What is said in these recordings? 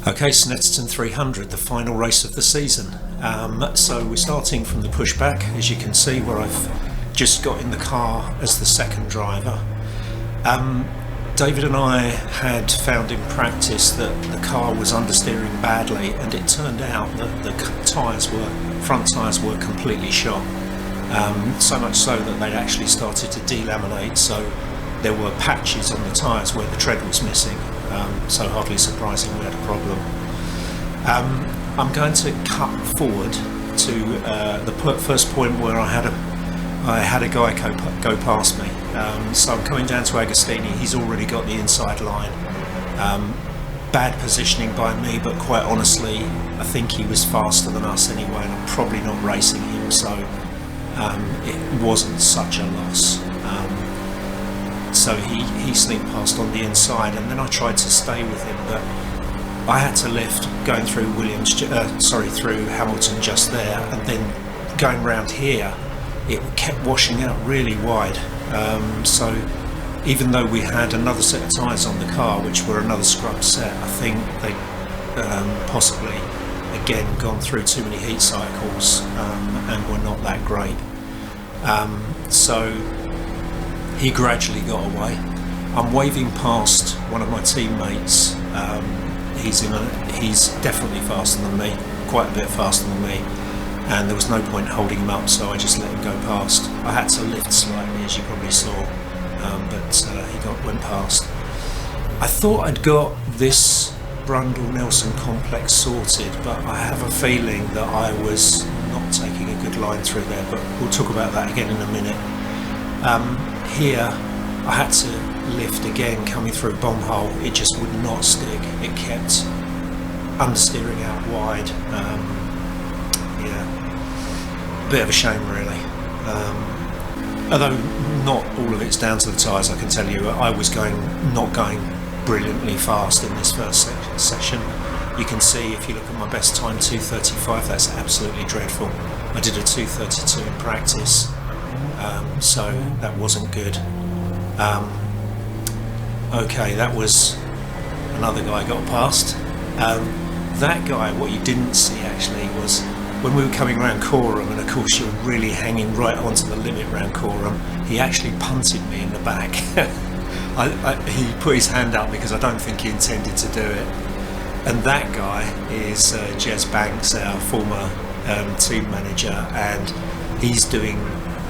Okay, Snetterton 300, the final race of the season. So we're starting from the pushback, as you can see, where I've just got in the car as the second driver. David and I had found in practice that the car was understeering badly, and it turned out that the front tyres were completely shot. So much so that they'd actually started to delaminate, so there were patches on the tyres where the tread was missing. So hardly surprising we had a problem. I'm going to cut forward to the first point where I had a guy go past me. So I'm coming down to Agostini. He's already got the inside line. Bad positioning by me, but quite honestly, I think he was faster than us anyway, and I'm probably not racing him, so it wasn't such a loss. So he sneaked past on the inside, and then I tried to stay with him, but I had to lift going through through Hamilton just there, and then going round here, it kept washing out really wide. So even though we had another set of tyres on the car, which were another scrub set, I think they possibly again gone through too many heat cycles and were not that great. So he gradually got away. I'm waving past one of my teammates. He's definitely faster than me, quite a bit faster than me, and there was no point holding him up, so I just let him go past. I had to lift slightly, as you probably saw, but he went past. I thought I'd got this Brundle-Nelson complex sorted, but I have a feeling that I was not taking a good line through there, but we'll talk about that again in a minute. Here I had to lift again coming through Bombhole. It just would not stick. It kept understeering out wide. Bit of a shame really. Although not all of it's down to the tyres, I can tell you. I was not going brilliantly fast in this first session. You can see if you look at my best time, 2:35, that's absolutely dreadful. I did a 2:32 in practice. So that wasn't good. Okay, that was another guy got past. That guy, what you didn't see actually was when we were coming around Coram, and of course you're really hanging right onto the limit around Coram, he actually punted me in the back. He put his hand up because I don't think he intended to do it. And that guy is Jez Banks, our former team manager, and he's doing,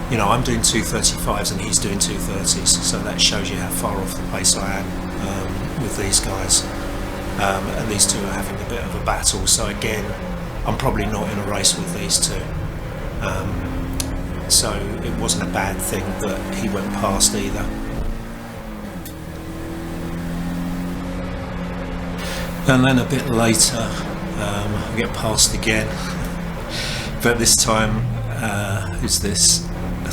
I'm doing 2:35s and he's doing 2:30s, so that shows you how far off the pace I am with these guys. And these two are having a bit of a battle, so again, I'm probably not in a race with these two. So it wasn't a bad thing that he went past either. And then a bit later, I get past again, but this time, who's this? I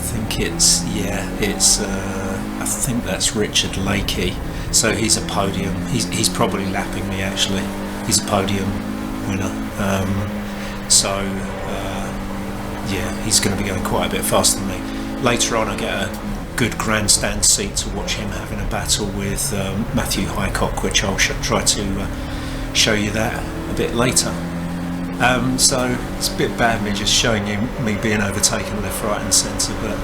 think that's Richard Lakey. So he's a podium. He's probably lapping me actually. He's a podium winner. He's going to be going quite a bit faster than me. Later on, I get a good grandstand seat to watch him having a battle with Matthew Highcock, which I'll try to show you that a bit later. So it's a bit bad me just showing you me being overtaken left, right and centre, but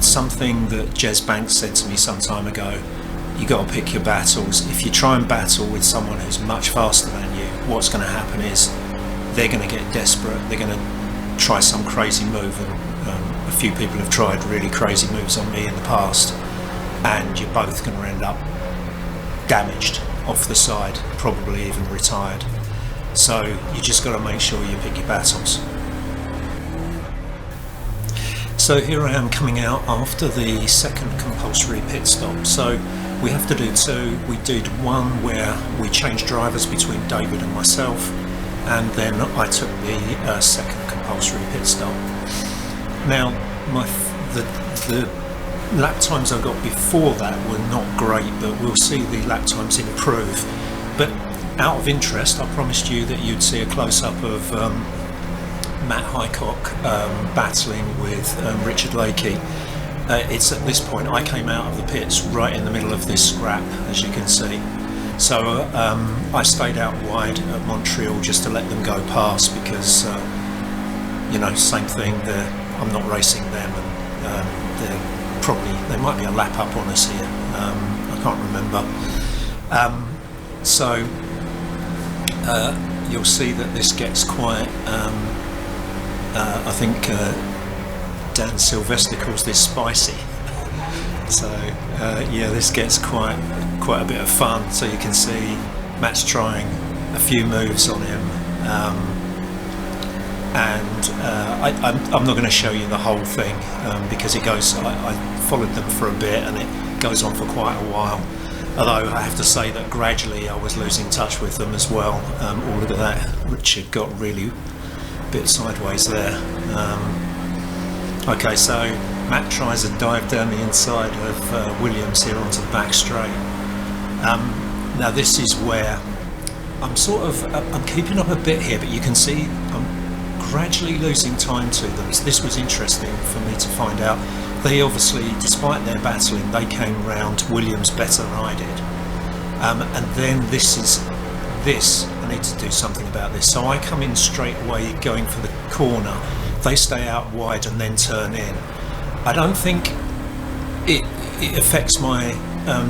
something that Jez Banks said to me some time ago, you got to pick your battles. If you try and battle with someone who's much faster than you, what's going to happen is they're going to get desperate, they're going to try some crazy move, and a few people have tried really crazy moves on me in the past, and you're both going to end up damaged off the side, probably even retired. So you just got to make sure you pick your battles. So here I am coming out after the second compulsory pit stop. So we have to do two. We did one where we changed drivers between David and myself, and then I took the second compulsory pit stop. Now the lap times I got before that were not great, but we'll see the lap times improve. But out of interest, I promised you that you'd see a close-up of Matt Highcock battling with Richard Lakey. It's at this point I came out of the pits right in the middle of this scrap, as you can see. So I stayed out wide at Montreal just to let them go past because, same thing. I'm not racing them, and they might be a lap up on us here. I can't remember. So you'll see that this gets quite. I think Dan Sylvester calls this spicy. So this gets quite a bit of fun. So you can see Matt's trying a few moves on him, and I'm not going to show you the whole thing because it goes. I followed them for a bit, and it goes on for quite a while. Although I have to say that gradually I was losing touch with them as well. Oh, look at that! Richard got really a bit sideways there. Okay, so Matt tries to dive down the inside of Williams here onto the back straight. Now this is where I'm keeping up a bit here, but you can see I'm gradually losing time to them. So this was interesting for me to find out. They obviously, despite their battling, they came round Williams better than I did. And then I need to do something about this. So I come in straight away going for the corner. They stay out wide and then turn in. I don't think it affects my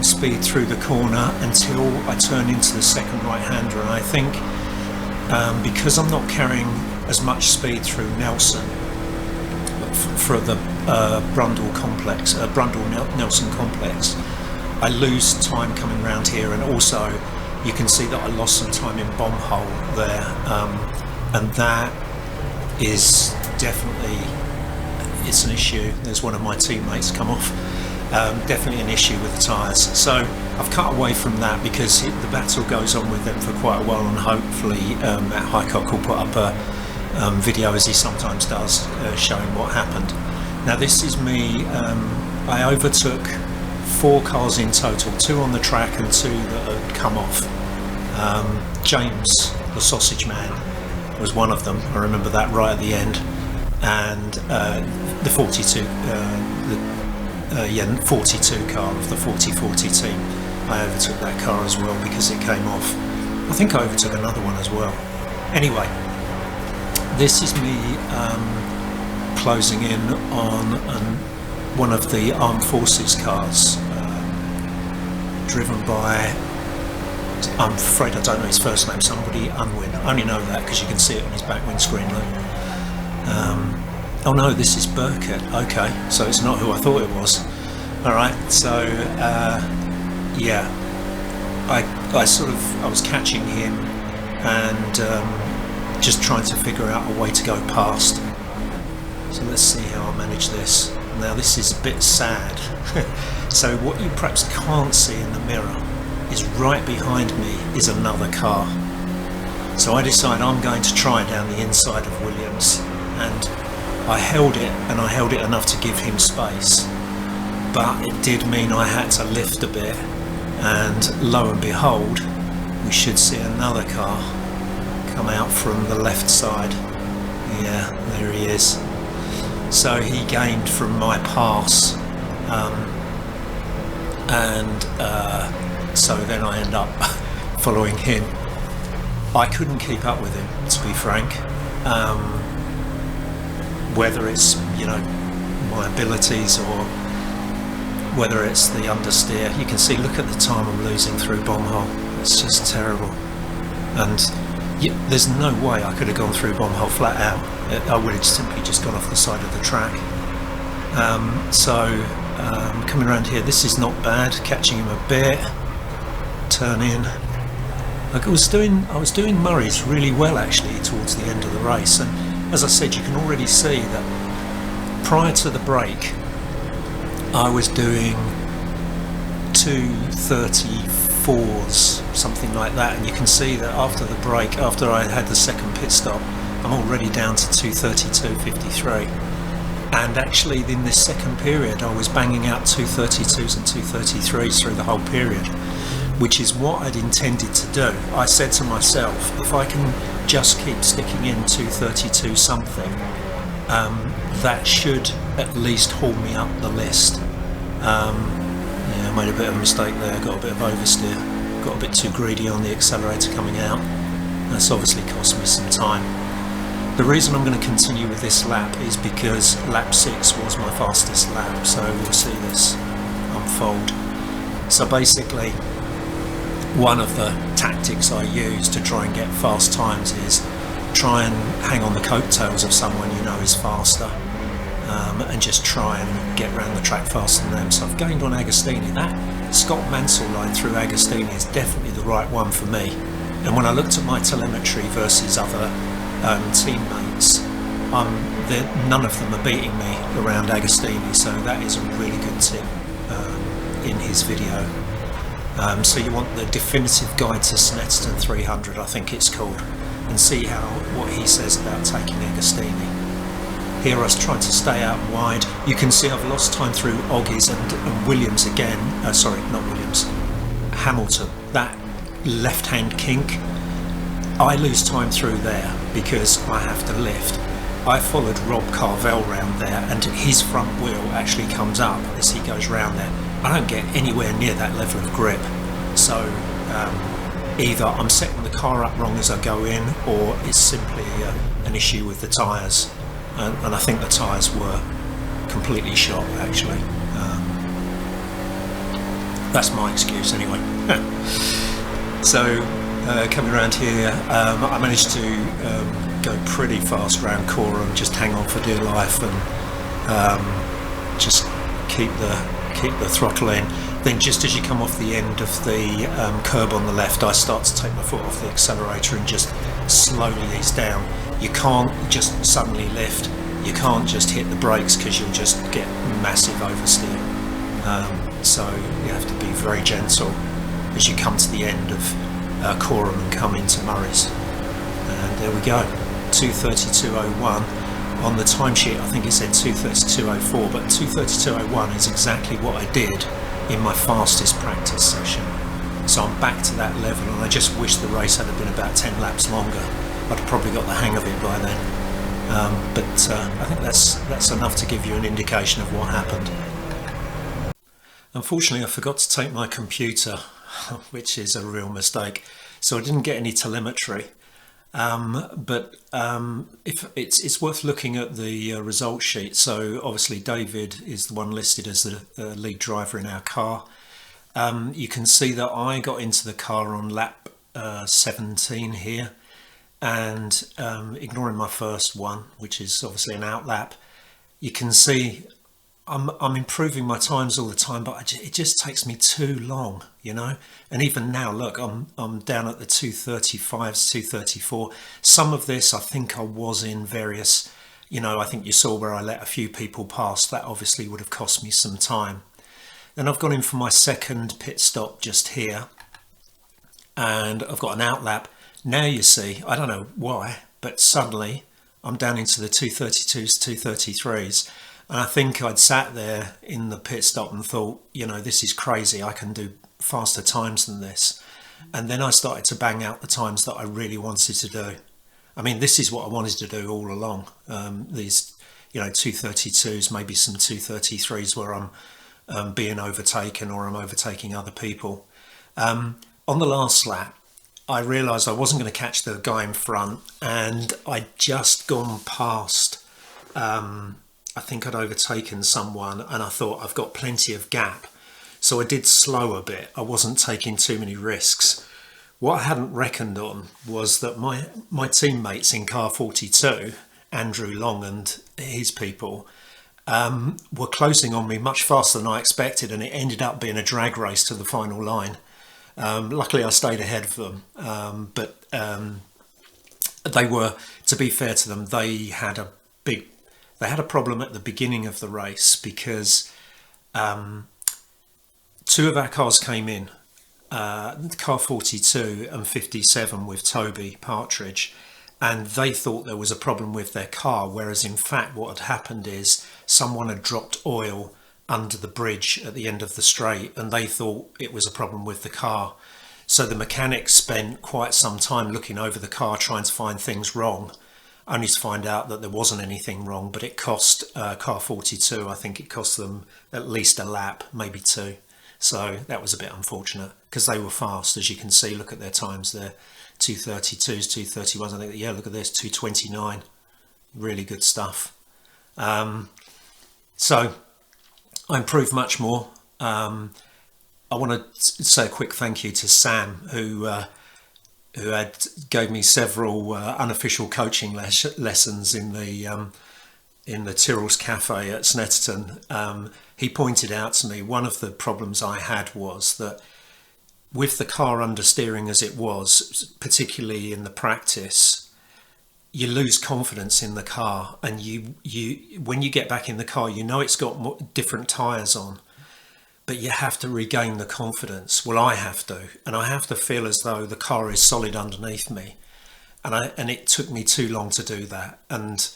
speed through the corner until I turn into the second right-hander, and I think because I'm not carrying as much speed through Nelson for the Brundle Nelson complex, I lose time coming round here, and also you can see that I lost some time in bomb hole there, and that is definitely, it's an issue. There's one of my teammates come off. Definitely an issue with the tyres. So I've cut away from that because the battle goes on with them for quite a while, and hopefully Matt Highcock will put up a video, as he sometimes does, showing what happened. Now this is me. I overtook 4 cars in total, 2 on the track and 2 that had come off. James, the sausage man, was one of them. I remember that right at the end. And the 42 car of the 4040 team, I overtook that car as well because it came off. I think I overtook another one as well. Anyway, this is me closing in on one of the armed forces cars, driven by, I'm afraid I don't know his first name, somebody Unwin. I only know that because you can see it on his back windscreen. Oh no, this is Burkett. Okay, so it's not who I thought it was. Alright, so yeah, I was catching him and just trying to figure out a way to go past. So let's see how I manage this. Now this is a bit sad. So what you perhaps can't see in the mirror is right behind me is another car. So I decide I'm going to try down the inside of Williams, and I held it, and I held it enough to give him space, but it did mean I had to lift a bit, and lo and behold, we should see another car come out from the left side. Yeah, there he is. So he gained from my pass, so then I end up following him. I couldn't keep up with him, to be frank. Whether it's, my abilities or whether it's the understeer. You can see, look at the time I'm losing through bomb hole. It's just terrible. And there's no way I could have gone through bomb hole flat out. I would have simply just gone off the side of the track. Coming around here, this is not bad. Catching him a bit. Turn in. I was doing Murray's really well actually towards the end of the race, and as I said, you can already see that prior to the break I was doing 2:34s, something like that, and you can see that after the break, after I had the second pit stop, I'm already down to 2:32.53, and actually in this second period I was banging out 2:32s and 2:33s through the whole period, which is what I'd intended to do. I said to myself, if I can just keep sticking in 2:32 something, that should at least haul me up the list. Yeah, I made a bit of a mistake there, got a bit of oversteer. got a bit too greedy on the accelerator coming out. That's obviously cost me some time. The reason I'm going to continue with this lap is because lap 6 was my fastest lap, so we'll see this unfold. So basically, one of the tactics I use to try and get fast times is try and hang on the coattails of someone you know is faster, and just try and get around the track faster than them. So I've gained on Agostini. That Scott Mansell line through Agostini is definitely the right one for me. And when I looked at my telemetry versus other teammates, none of them are beating me around Agostini, so that is a really good tip in his video. So you want the definitive guide to Snetterton 300, I think it's called, and see what he says about taking Agostini. Here I was trying to stay out wide. You can see I've lost time through Oggies and Williams again. Sorry, not Williams, Hamilton. That left-hand kink, I lose time through there because I have to lift. I followed Rob Carvel round there, and his front wheel actually comes up as he goes round there. I don't get anywhere near that level of grip, so either I'm setting the car up wrong as I go in, or it's simply an issue with the tyres, and I think the tyres were completely shot actually. That's my excuse anyway. So coming around here, I managed to go pretty fast around Coram, just hang on for dear life and just keep the throttle in. Then just as you come off the end of the curb on the left, I start to take my foot off the accelerator and just slowly ease down. You can't just suddenly lift, you can't just hit the brakes because you'll just get massive oversteer. So you have to be very gentle as you come to the end of Coram and come into Murray's. And there we go, 2:32.01. On the timesheet I think it said 2:32.04, but 2:32.01 is exactly what I did in my fastest practice session. So I'm back to that level, and I just wish the race had been about 10 laps longer. I'd have probably got the hang of it by then. But I think that's enough to give you an indication of what happened. Unfortunately I forgot to take my computer, which is a real mistake, so I didn't get any telemetry. But if it's worth looking at the result sheet. So obviously David is the one listed as the lead driver in our car. You can see that I got into the car on lap 17 here, and ignoring my first one, which is obviously an out lap, you can see I'm improving my times all the time, but it just takes me too long, you know. And even now, look, I'm down at the 2:35s, 2:34. Some of this I think I was in various, you know, I think you saw where I let a few people pass. That obviously would have cost me some time. Then I've gone in for my second pit stop just here, and I've got an out lap. Now you see, I don't know why, but suddenly I'm down into the 2:32s, 2:33s. And I think I'd sat there in the pit stop and thought, you know, this is crazy, I can do faster times than this. And then I started to bang out the times that I really wanted to do. I mean, this is what I wanted to do all along. These, you know, 2:32s, maybe some 2:33s where I'm being overtaken or I'm overtaking other people. On the last lap, I realised I wasn't going to catch the guy in front, and I'd just gone past, I think I'd overtaken someone, and I thought I've got plenty of gap. So I did slow a bit. I wasn't taking too many risks. What I hadn't reckoned on was that my teammates in car 42, Andrew Long and his people, were closing on me much faster than I expected, and it ended up being a drag race to the final line. Luckily I stayed ahead of them, but they were, to be fair to them, they had a problem at the beginning of the race because two of our cars came in, car 42 and 57 with Toby Partridge, and they thought there was a problem with their car, whereas in fact what had happened is someone had dropped oil under the bridge at the end of the straight, and they thought it was a problem with the car. So the mechanics spent quite some time looking over the car trying to find things wrong, only to find out that there wasn't anything wrong. But it cost car 42, I think it cost them at least a lap, maybe two. So that was a bit unfortunate because they were fast, as you can see. Look at their times there, 2:32s, 2:31s. I think, yeah, look at this, 2:29. Really good stuff. So I improved much more. I want to say a quick thank you to Sam, who had gave me several unofficial coaching lessons in the Tyrrell's Cafe at Snetterton. He pointed out to me one of the problems I had was that with the car understeering as it was, particularly in the practice, you lose confidence in the car, and you when you get back in the car, you know it's got different tyres on, but you have to regain the confidence. Well, I have to, and I have to feel as though the car is solid underneath me, and it took me too long to do that. And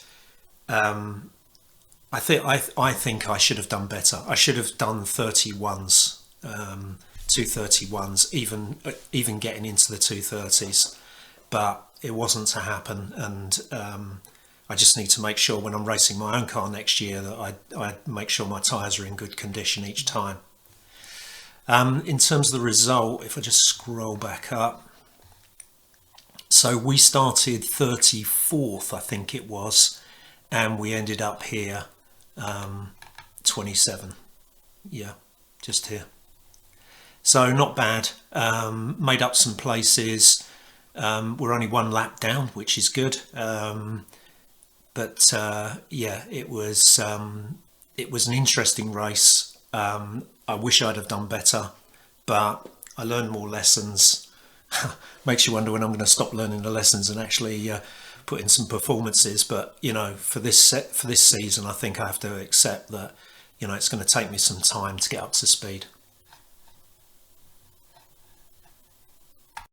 I think I should have done better. I should have done 31s, 231s, even getting into the 230s, but it wasn't to happen. And I just need to make sure when I'm racing my own car next year that I make sure my tyres are in good condition each time. In terms of the result, if I just scroll back up, so we started 34th, I think it was, and we ended up here 27. Yeah, just here. So not bad. Made up some places. We're only one lap down, which is good. But yeah, it was an interesting race. I wish I'd have done better, but I learned more lessons. Makes you wonder when I'm going to stop learning the lessons and actually put in some performances. But you know, for this season, I think I have to accept that, you know, it's going to take me some time to get up to speed.